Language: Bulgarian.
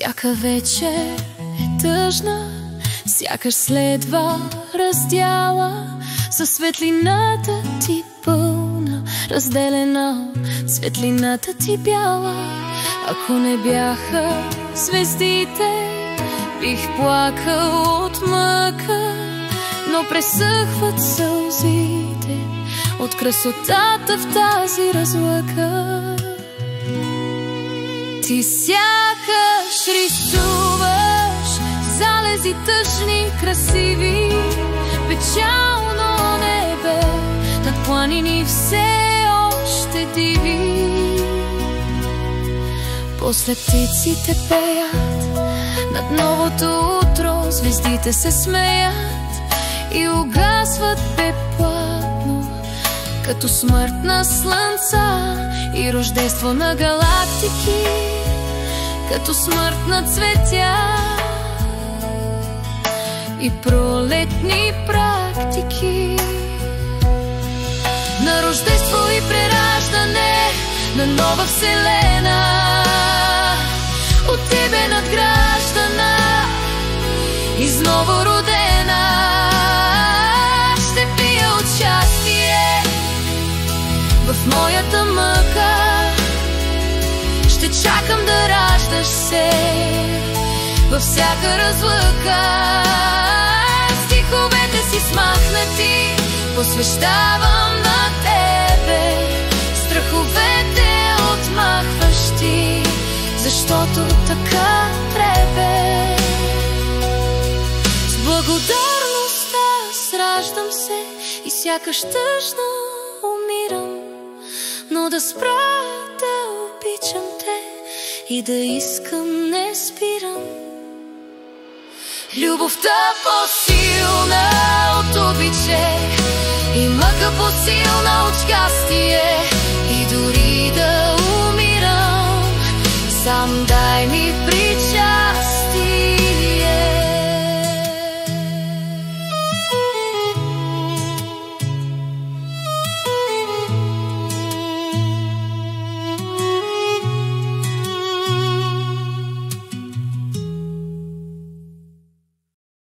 Всяка вечер е тъжна, сякаш следва раздяла, със светлината ти пълна, разделена от светлината ти бяла. Ако не бяха звездите, бих плакал от мъка, но пресъхват сълзите от красотата в тази разлъка. Ти сякаш рисуваш залези тъжни, красиви, печално небе над планини все още диви. После птиците пеят над новото утро, звездите се смеят и угасват безплатно, като смърт на слънца и рождество на галактики, като смърт на цветя и пролетни практики. На рождество и прераждане на нова вселена, от тебе надграждана, изново родена. Ще пия участие в моята мъка, ще чакам да раждаш се във всяка разлъка. Стиховете си смахнати посвещавам на тебе, страховете отмахващи, защото така требе. С благодарността сраждам се и сякаш тъжно умирам, но да спра да обичам те и да искам не спирам. Любовта по-силна от обичай и мъка по-силна от щастие.